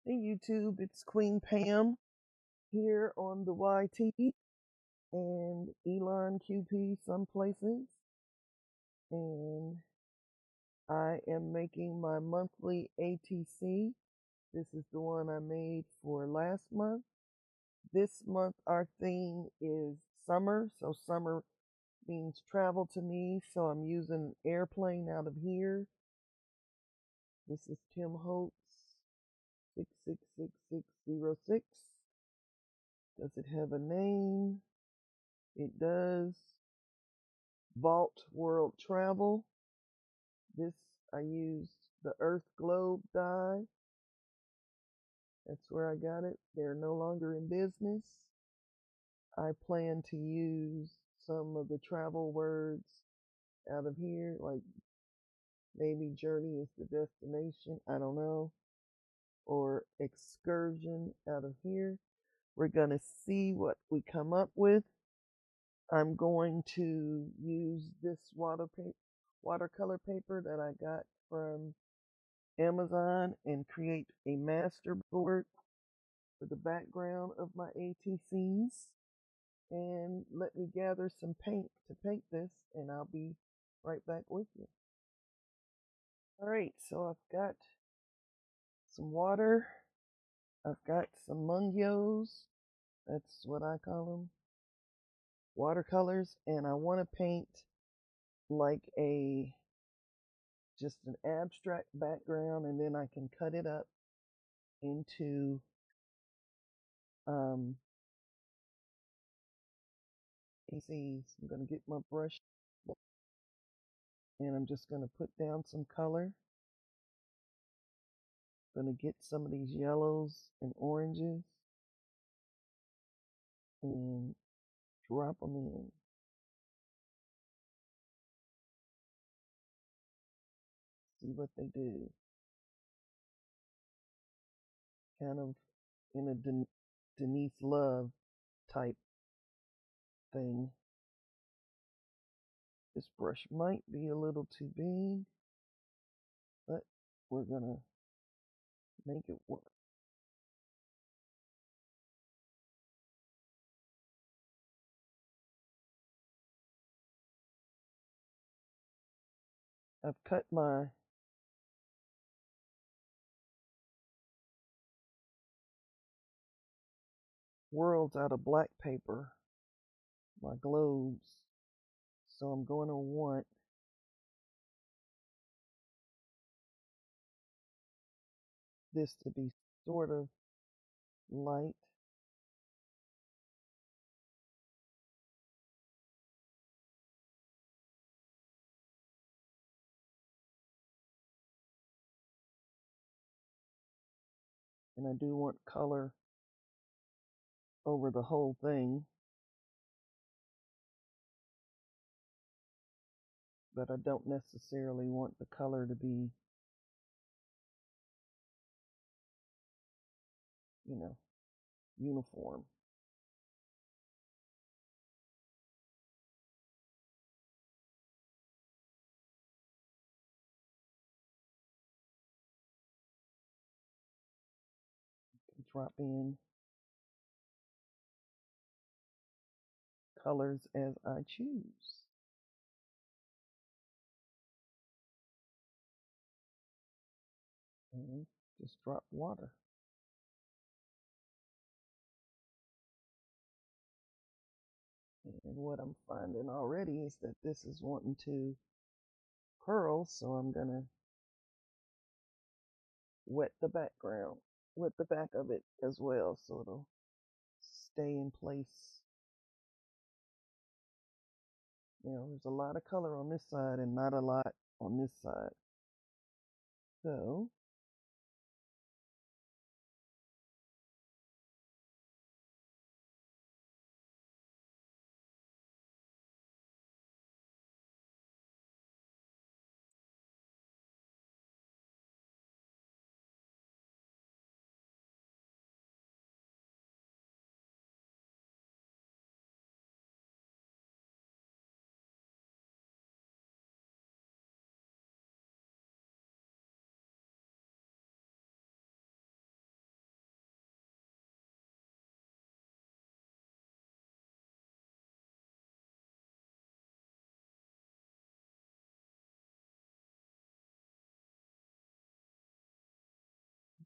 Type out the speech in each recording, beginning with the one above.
Hey YouTube, it's Queen Pam here on the YT and Elon QP some places. And I am making my monthly ATC. This is the one I made for last month. This month our theme is summer, so summer means travel to me. So I'm using an airplane out of here. This is Tim Holtz 666606. Does it have a name? It does. Vault World Travel. This, I used the Earth Globe die. That's where I got it. They're no longer in business. I plan to use some of the travel words out of here, like maybe journey is the destination, I don't know, or excursion out of here. We're going to see what we come up with. I'm going to use this watercolor paper that I got from Amazon and create a master board for the background of my ATCs. And let me gather some paint to paint this, and I'll be right back with you. All right, so I've got some water. I've got some mungios. That's what I call them. Watercolors, and I want to paint like just an abstract background, and then I can cut it up into ACs. I'm going to get my brush and I'm just going to put down some color. I'm going to get some of these yellows and oranges and drop them in. See what they do. Kind of in a Denise Love type thing. This brush might be a little too big, but we're going to make it work. I've cut my worlds out of black paper, my globes. So I'm going to want this to be sort of light. And I do want color over the whole thing, but I don't necessarily want the color to be, uniform. Drop in colors as I choose. And just drop water. And what I'm finding already is that this is wanting to curl, so I'm going to wet the background, wet the back of it as well, so it'll stay in place. There's a lot of color on this side and not a lot on this side. So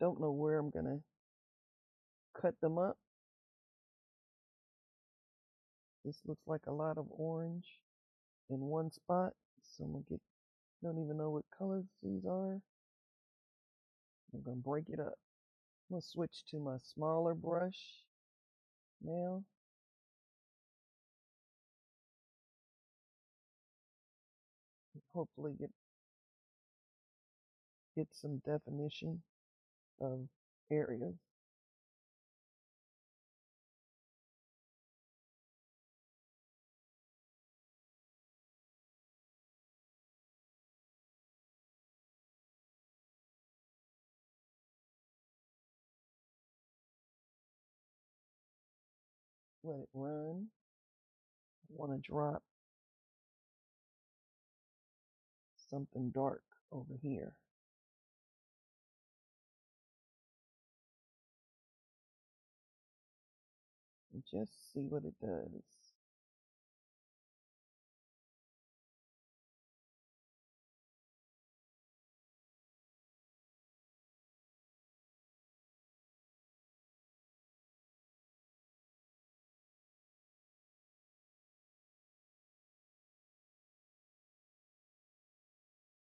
Don't know where I'm gonna cut them up. This looks like a lot of orange in one spot. So I'm gonna get, don't even know what colors these are. I'm gonna break it up. I'm gonna switch to my smaller brush now. Hopefully get some definition of areas. Let it run. I want to drop something dark over here. And just see what it does.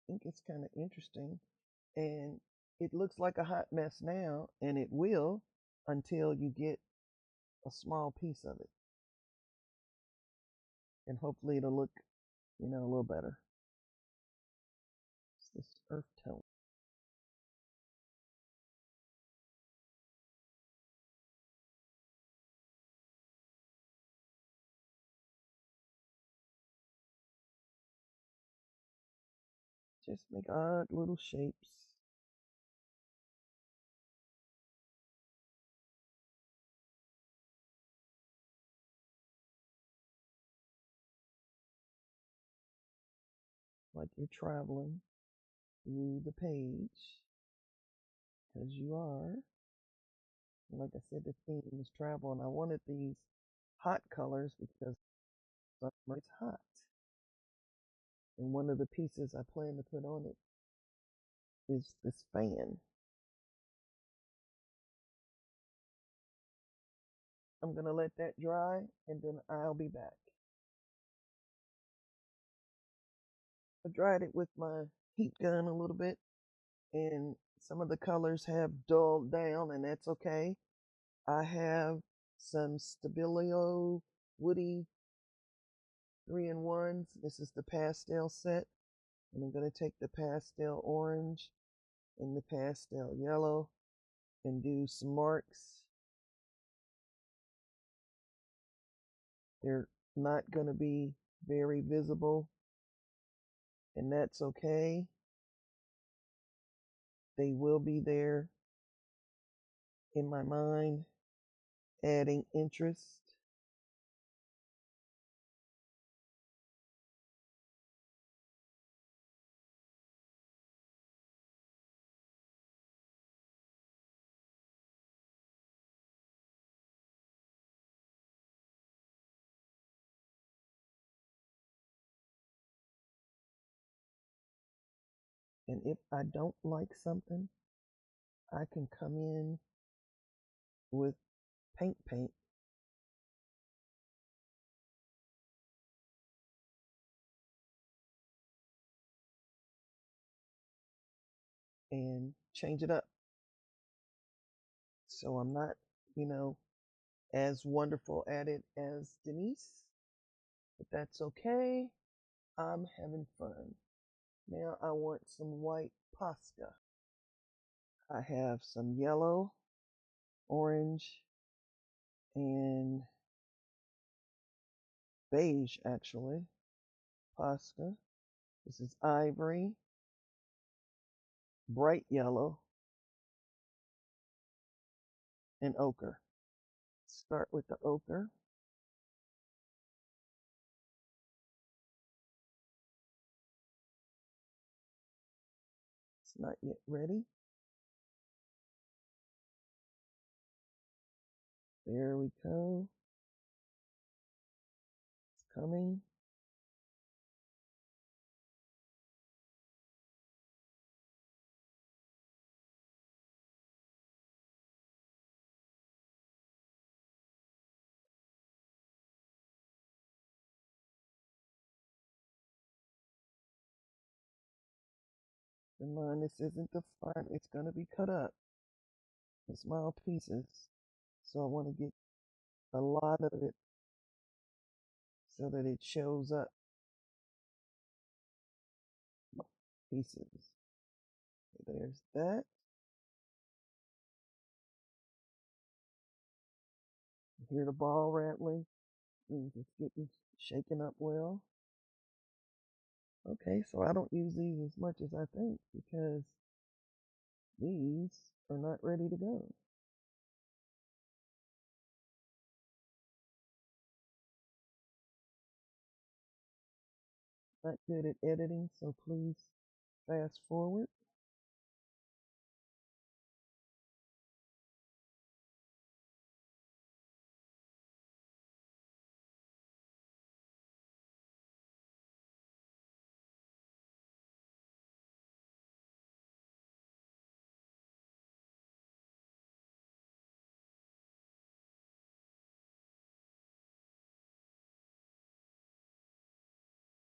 I think it's kind of interesting. And it looks like a hot mess now, and it will until you get a small piece of it. And hopefully it'll look, a little better. It's this earth tone. Just make odd little shapes. Like you're traveling through the page, because you are. Like I said, the theme is travel, and I wanted these hot colors because summer is hot. And one of the pieces I plan to put on it is this fan. I'm going to let that dry, and then I'll be back. I dried it with my heat gun a little bit, and some of the colors have dulled down, and that's okay. I have some Stabilio Woody 3-in-1s. This is the pastel set, and I'm going to take the pastel orange and the pastel yellow and do some marks. They're not going to be very visible, and that's okay. They will be there in my mind, adding interest. And if I don't like something, I can come in with paint and change it up. So I'm not, you know, as wonderful at it as Denise, but that's okay. I'm having fun. Now I want some white Posca. I have some yellow, orange, and beige actually. Posca. This is ivory, bright yellow, and ochre. Start with the ochre. It's not yet ready. There we go. It's coming. in mind, this isn't the final, it's going to be cut up in small pieces. So I want to get a lot of it so that it shows up pieces. So there's that. You hear the ball rattling. Means it's getting shaken up well. Okay, so I don't use these as much as I think because these are not ready to go. Not good at editing, so please fast forward.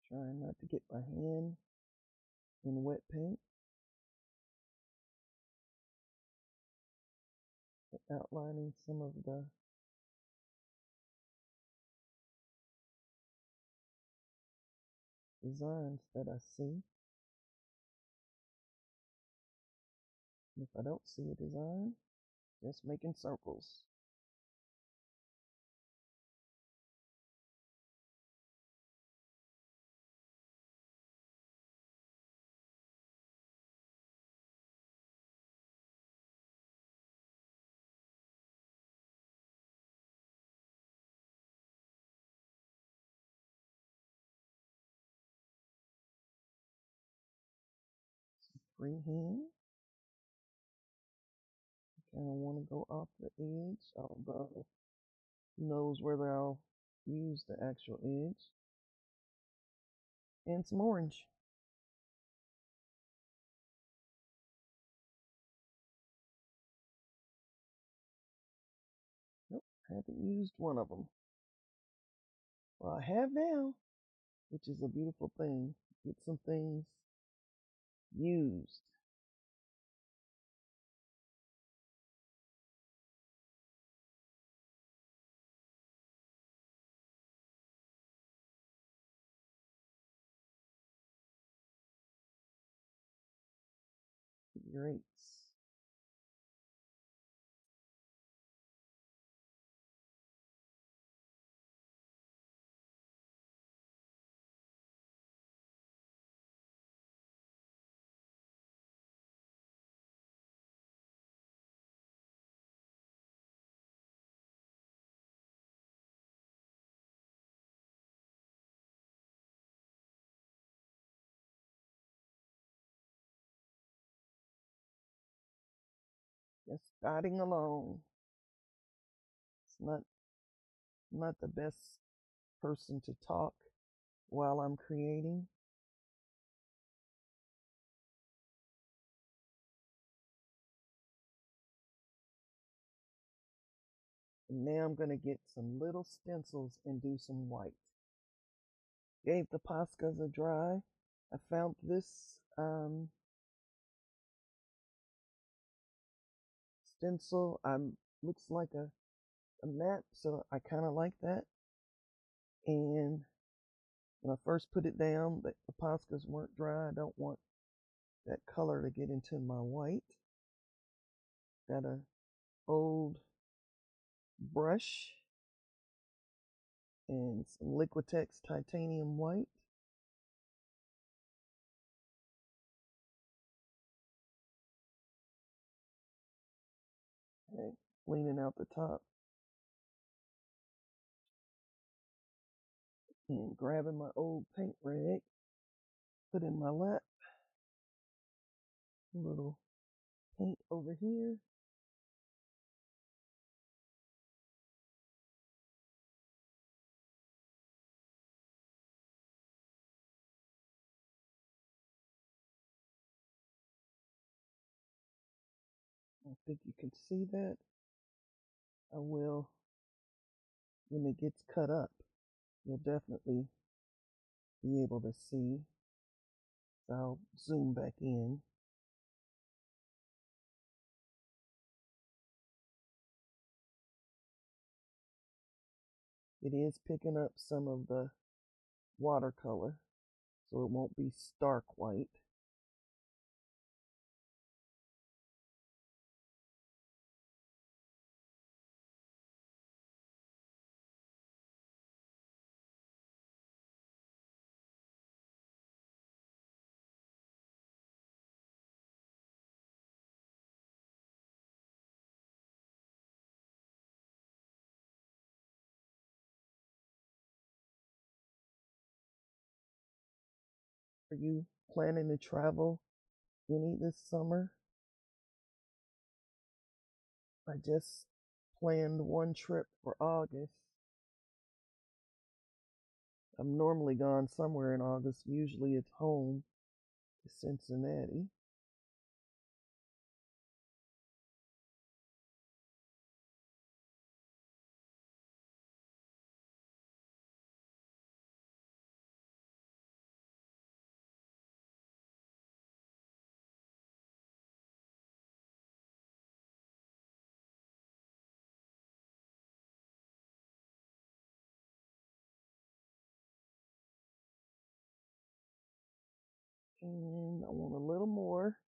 Trying not to get my hand in wet paint, but outlining some of the designs that I see. If I don't see a design, just making circles. Freehand. Kind of want to go off the edge, although who knows whether I'll use the actual edge. And some orange. Nope, haven't used one of them. Well, I have now, which is a beautiful thing. Get some things used. Great. Just starting along. It's not the best person to talk while I'm creating. And now I'm going to get some little stencils and do some white. Gave the Poscas a dry. I found this stencil. Looks like a map, so I kind of like that. And when I first put it down, the Poscas weren't dry. I don't want that color to get into my white. Got a old brush and some Liquitex titanium white. Okay, cleaning out the top and grabbing my old paint rag, put in my lap, a little paint over here. I think you can see that. I will, when it gets cut up, you'll definitely be able to see. So I'll zoom back in. it is picking up some of the watercolor, so it won't be stark white. Are you planning to travel any this summer? I just planned one trip for August. I'm normally gone somewhere in August. Usually it's home to Cincinnati. And I want a little more.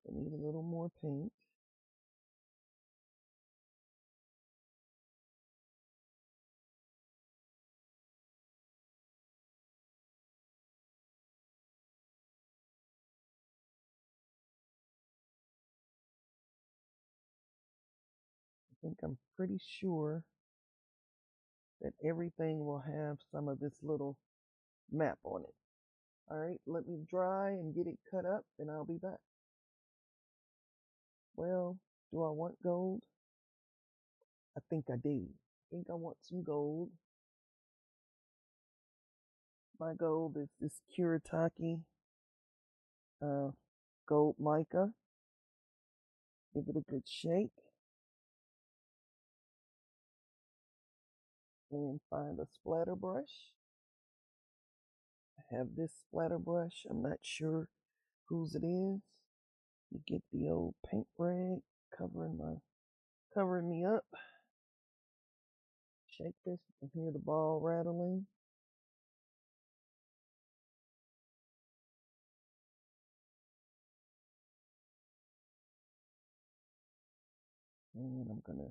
I need a little more paint. I think I'm pretty sure that everything will have some of this little map on it. All right, let me dry and get it cut up, and I'll be back. Well, do I want gold? I think I do. I think I want some gold. My gold is this Kuretake uh, gold mica. Give it a good shake. And find a splatter brush. I have this splatter brush. I'm not sure whose it is. You get the old paint rag covering me up. Shake this. You can hear the ball rattling. And I'm gonna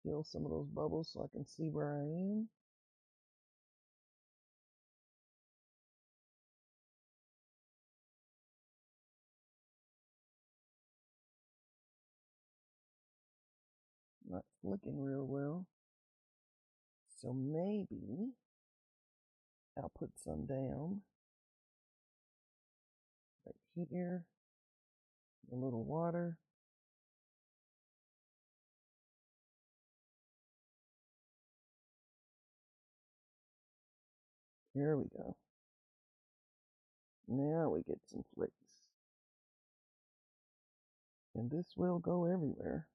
fill some of those bubbles so I can see where I am. Not looking real well. So maybe I'll put some down right here. A little water. Here we go. Now we get some flicks. And this will go everywhere.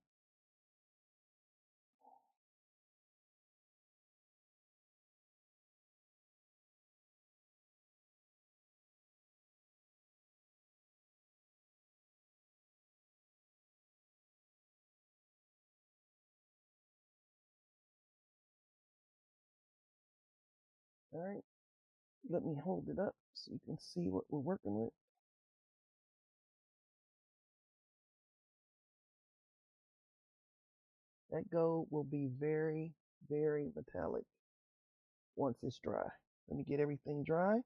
All right. Let me hold it up so you can see what we're working with. That gold will be very, very metallic once it's dry. Let me get everything dry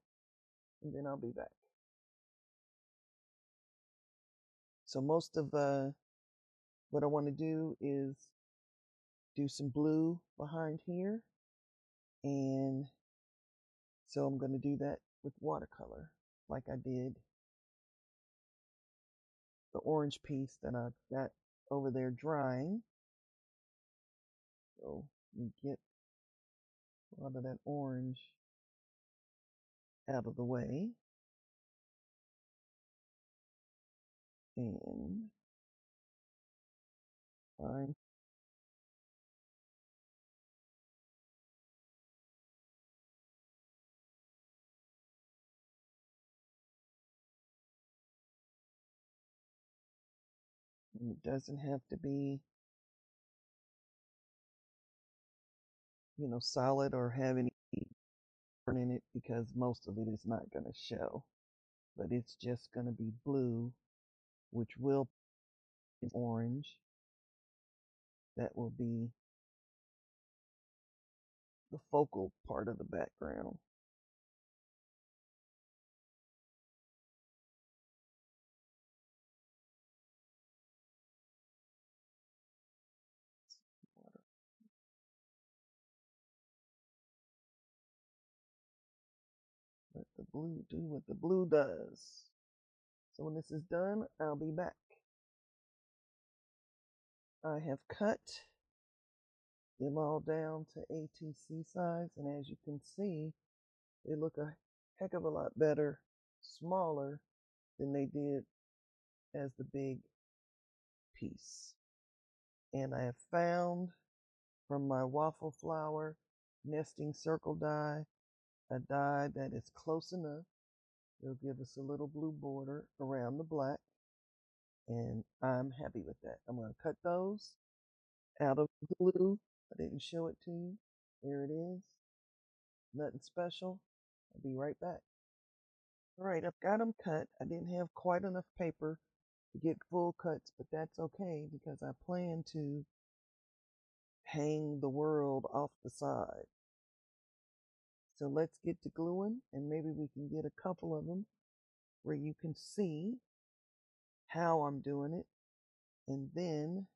and then I'll be back. So most of what I want to do is do some blue behind here. And so I'm going to do that with watercolor like I did the orange piece that I got over there drying. So you get a lot of that orange out of the way. And fine. And it doesn't have to be solid or have any burn in it because most of it is not going to show. But it's just going to be blue, which will be orange. That will be the focal part of the background. Let the blue do what the blue does. So when this is done, I'll be back. I have cut them all down to ATC size, and as you can see, they look a heck of a lot better, smaller than they did as the big piece. And I have found from my waffle flower nesting circle die a die that is close enough. It'll give us a little blue border around the black, and I'm happy with that. I'm going to cut those out of the glue. I didn't show it to you. There it is. Nothing special. I'll be right back. All right, I've got them cut. I didn't have quite enough paper to get full cuts, but that's okay because I plan to hang the world off the side. So let's get to gluing, and maybe we can get a couple of them where you can see how I'm doing it, and then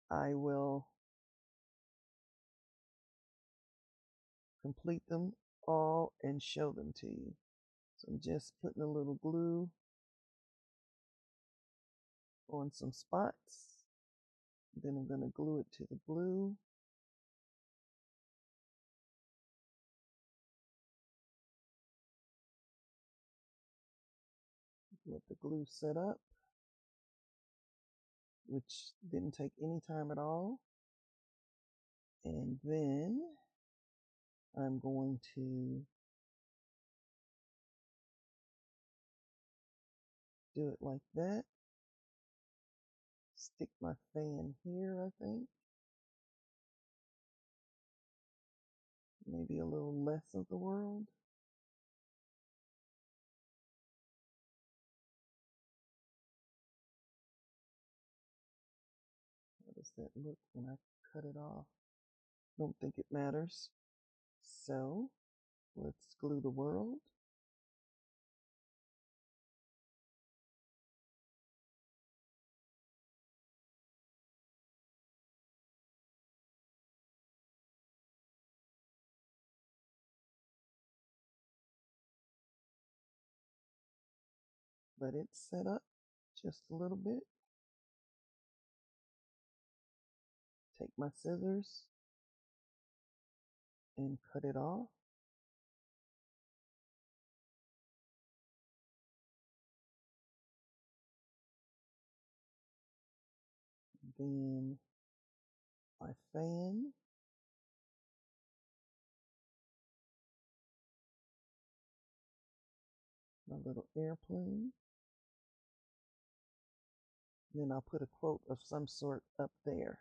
I will complete them all and show them to you. So I'm just putting a little glue on some spots. Then I'm going to glue it to the blue. Let the glue set up, which didn't take any time at all. And then I'm going to do it like that. Stick my fan here, I think. Maybe a little less of the world. How does that look when I cut it off? Don't think it matters. So let's glue the world. Let it set up just a little bit. Take my scissors and cut it off. Then my fan. My little airplane. Then I'll put a quote of some sort up there.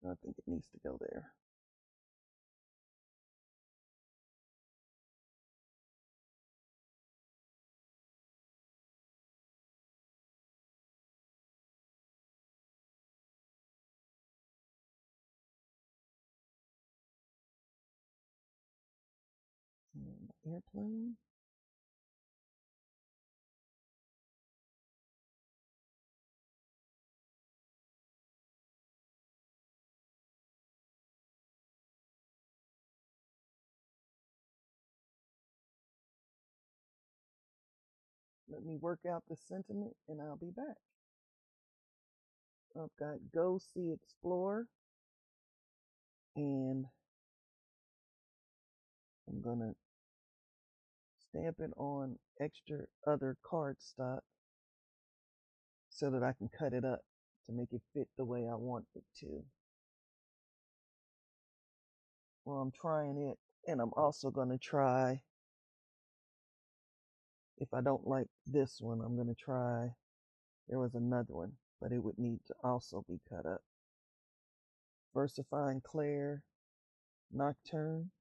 I think it needs to go there. And the airplane. Let me work out the sentiment and I'll be back. I've got Go See Explore, and I'm going to stamp it on extra other cardstock so that I can cut it up to make it fit the way I want it to. Well, I'm trying it, and I'm also going to try If I don't like this one, I'm going to try, there was another one, but it would need to also be cut up. Versifying Claire Nocturne.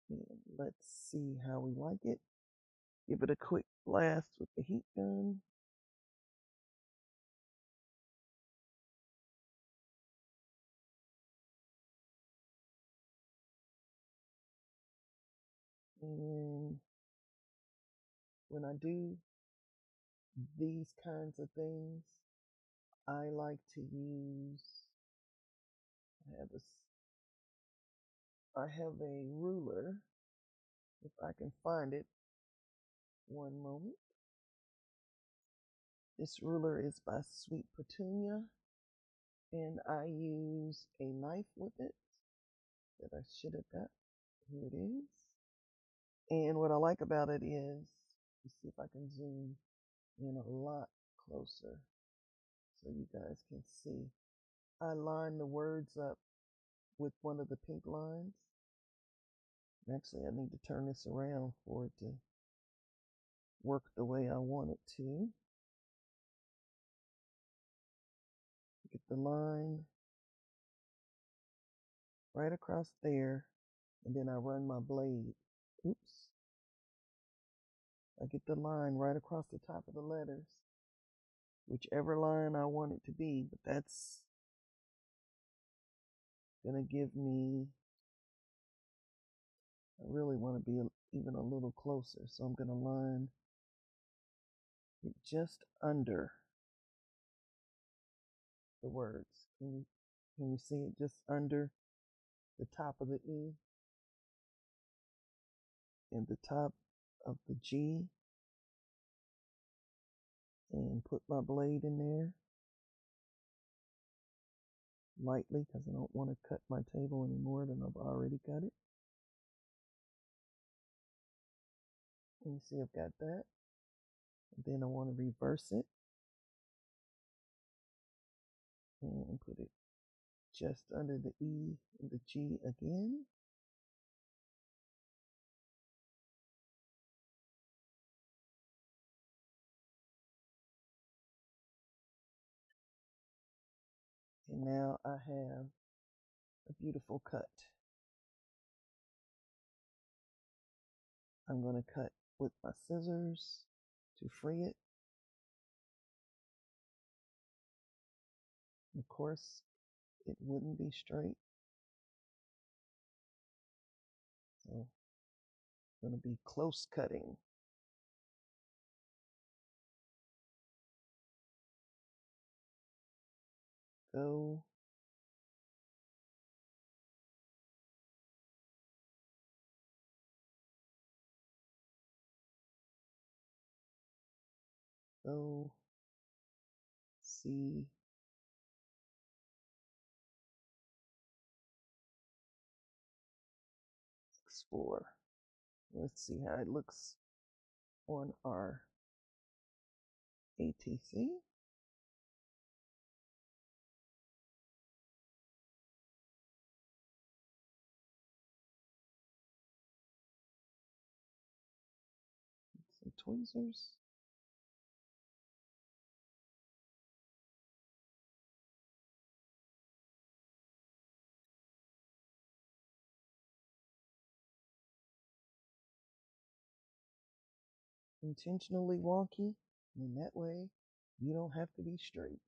And let's see how we like it. Give it a quick blast with the heat gun. And when I do these kinds of things, I like to use, I have a ruler, if I can find it. One moment. This ruler is by Sweet Petunia, and I use a knife with it that I should have got. Here it is. And what I like about it is, let's see if I can zoom in a lot closer so you guys can see. I line the words up with one of the pink lines. Actually, I need to turn this around for it to work the way I want it to. Get the line right across there, and then I run my blade. Oops. I get the line right across the top of the letters, whichever line I want it to be, but that's going to give me, I really want to be even a little closer, so I'm going to line it just under the words. Can you see it just under the top of the E and the top of the G? And put my blade in there lightly because I don't want to cut my table any more than I've already cut it. And you see I've got that. And then I want to reverse it and put it just under the E and the G again. And now I have a beautiful cut. I'm going to cut with my scissors to free it. Of course, it wouldn't be straight. So it's going to be close cutting. Go. Go. See. Explore. Let's see how it looks on our ATC. Some tweezers. Intentionally wonky, and that way you don't have to be straight.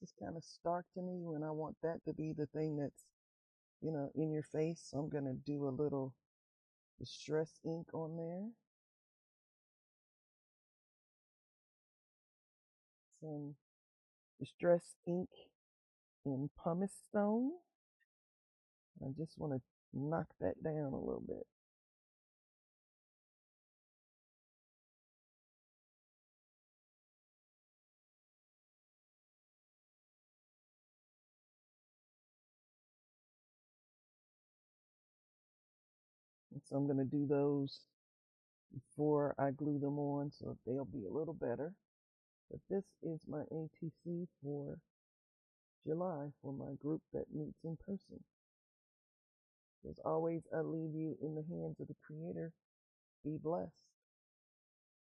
It's kind of stark to me when I want that to be the thing that's, in your face. So I'm going to do a little distress ink on there. Some distress ink in pumice stone. I just want to knock that down a little bit. And so I'm going to do those before I glue them on so they'll be a little better. But this is my ATC for July for my group that meets in person. As always, I leave you in the hands of the Creator. Be blessed.